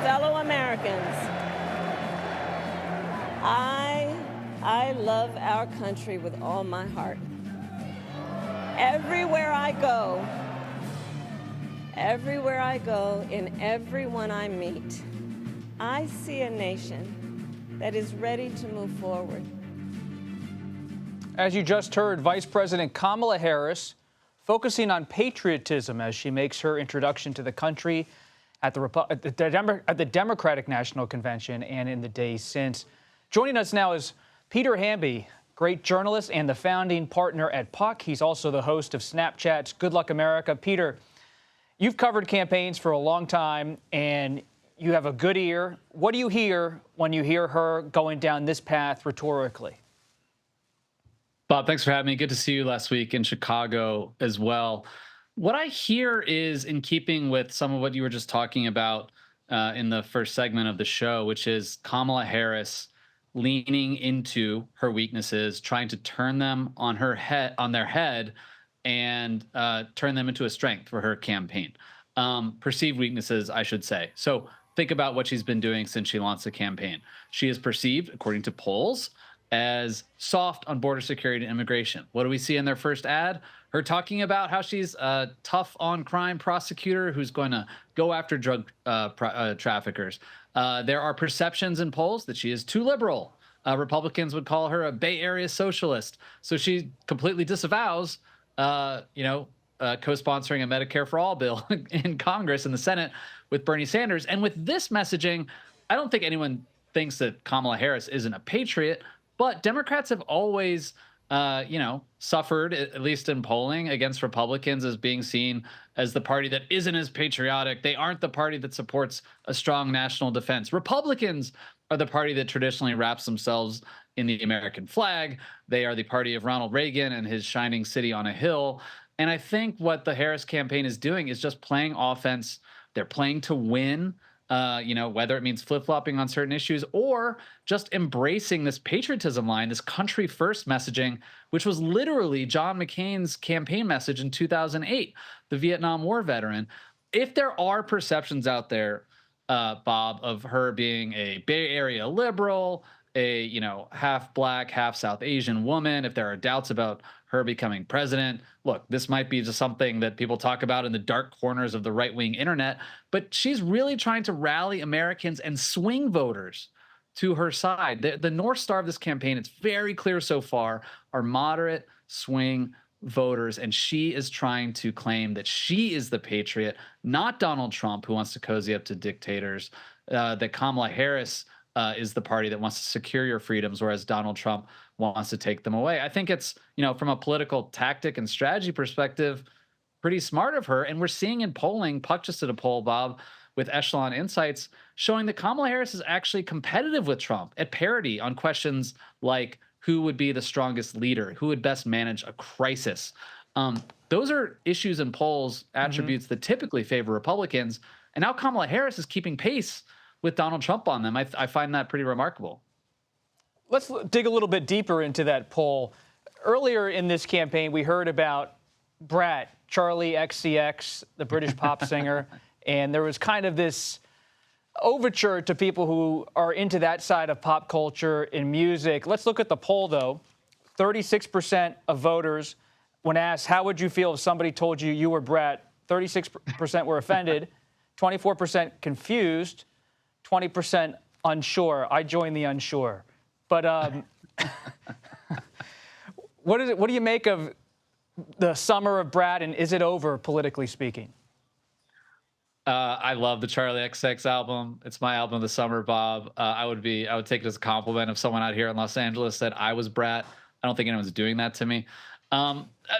fellow Americans, I love our country with all my heart. Everywhere I go, in everyone I meet, I see a nation that is ready to move forward. As you just heard, Vice President Kamala Harris focusing on patriotism as she makes her introduction to the country at the Democratic National Convention and in the days since. Joining us now is Peter Hamby, great journalist and the founding partner at Puck. He's also the host of Snapchat's Good Luck America. Peter, you've covered campaigns for a long time, and you have a good ear. What do you hear when you hear her going down this path rhetorically? Bob, thanks for having me. Good to see you last week in Chicago as well. What I hear is in keeping with some of what you were just talking about in the first segment of the show, which is Kamala Harris leaning into her weaknesses, trying to turn them on their head, and turn them into a strength for her campaign. Perceived weaknesses, I should say. So think about what she's been doing since she launched the campaign. She is perceived, according to polls, as soft on border security and immigration. What do we see in their first ad? Her talking about how she's a tough on crime prosecutor who's going to go after drug traffickers. There are perceptions in polls that she is too liberal. Republicans would call her a Bay Area socialist. So she completely disavows, co-sponsoring a Medicare for All bill in Congress and the Senate with Bernie Sanders. And with this messaging, I don't think anyone thinks that Kamala Harris isn't a patriot. But Democrats have always, suffered, at least in polling, against Republicans as being seen as the party that isn't as patriotic. They aren't the party that supports a strong national defense. Republicans are the party that traditionally wraps themselves in the American flag. They are the party of Ronald Reagan and his shining city on a hill. And I think what the Harris campaign is doing is just playing offense. They're playing to win. Whether it means flip-flopping on certain issues or just embracing this patriotism line, this country first messaging, which was literally John McCain's campaign message in 2008, the Vietnam War veteran. If there are perceptions out there, Bob, of her being a Bay Area liberal, a half black, half South Asian woman, if there are doubts about her becoming president, look, this might be just something that people talk about in the dark corners of the right-wing internet, but she's really trying to rally Americans and swing voters to her side. The North Star of this campaign, it's very clear so far, are moderate swing voters, and she is trying to claim that she is the patriot, not Donald Trump, who wants to cozy up to dictators, that Kamala Harris is the party that wants to secure your freedoms, whereas Donald Trump wants to take them away. I think it's, from a political tactic and strategy perspective, pretty smart of her. And we're seeing in polling, Puck just did a poll, Bob, with Echelon Insights, showing that Kamala Harris is actually competitive with Trump at parity on questions like who would be the strongest leader, who would best manage a crisis. Those are issues in polls, attributes that typically favor Republicans. And now Kamala Harris is keeping pace with Donald Trump on them. I find that pretty remarkable. Let's dig a little bit deeper into that poll. Earlier in this campaign, we heard about Brat, Charlie XCX, the British pop singer, and there was kind of this overture to people who are into that side of pop culture and music. Let's look at the poll, though. 36% of voters, when asked, how would you feel if somebody told you you were Brat, 36% were offended, 24% confused, 20% unsure. I joined the unsure. But what do you make of the summer of Brat, and is it over, politically speaking? I love the Charlie XCX album. It's my album of the summer, Bob. I would take it as a compliment if someone out here in Los Angeles said I was Brat. I don't think anyone's doing that to me.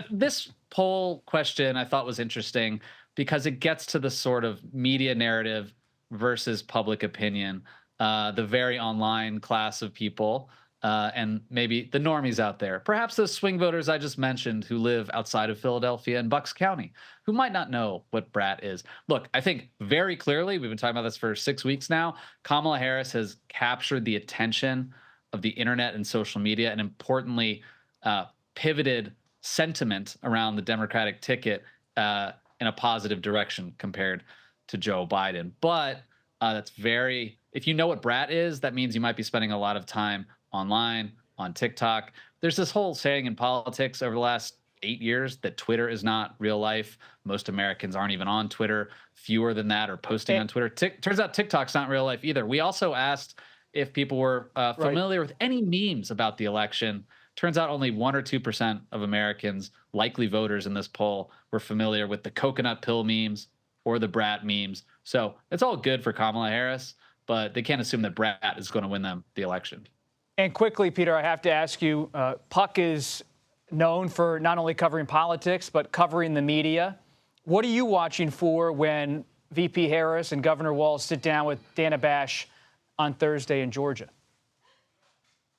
This poll question I thought was interesting because it gets to the sort of media narrative versus public opinion, the very online class of people, and maybe the normies out there. Perhaps those swing voters I just mentioned who live outside of Philadelphia and Bucks County, who might not know what Brat is. Look, I think very clearly, we've been talking about this for 6 weeks now, Kamala Harris has captured the attention of the internet and social media, and importantly, pivoted sentiment around the Democratic ticket in a positive direction compared to Joe Biden. But That's very, if you know what brat is, that means you might be spending a lot of time online, on TikTok. There's this whole saying in politics over the last 8 years that Twitter is not real life. Most Americans aren't even on Twitter. Fewer than that are posting on Twitter. Turns out TikTok's not real life either. We also asked if people were familiar with any memes about the election. Turns out only 1 or 2% of Americans, likely voters in this poll, were familiar with the coconut pill memes or the brat memes. So it's all good for Kamala Harris, but they can't assume that brat is going to win them the election. And quickly, Peter, I have to ask you, Puck is known for not only covering politics, but covering the media. What are you watching for when VP Harris and Governor Walz sit down with Dana Bash on Thursday in Georgia?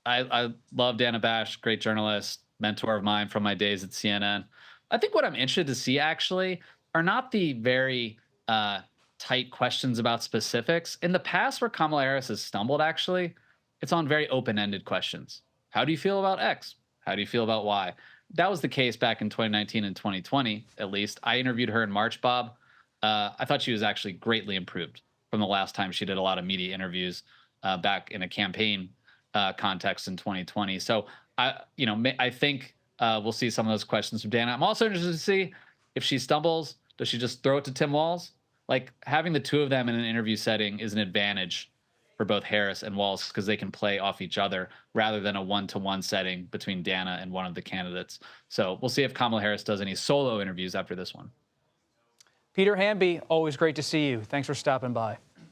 I love Dana Bash, great journalist, mentor of mine from my days at CNN. I think what I'm interested to see actually are not the very tight questions about specifics. In the past where Kamala Harris has stumbled, actually, it's on very open-ended questions. How do you feel about X? How do you feel about Y? That was the case back in 2019 and 2020, at least. I interviewed her in March, Bob. I thought she was actually greatly improved from the last time she did a lot of media interviews back in a campaign context in 2020. So I think we'll see some of those questions from Dana. I'm also interested to see if she stumbles, does she just throw it to Tim Walz? Like, having the two of them in an interview setting is an advantage for both Harris and Walz because they can play off each other rather than a one-to-one setting between Dana and one of the candidates. So we'll see if Kamala Harris does any solo interviews after this one. Peter Hamby, always great to see you. Thanks for stopping by.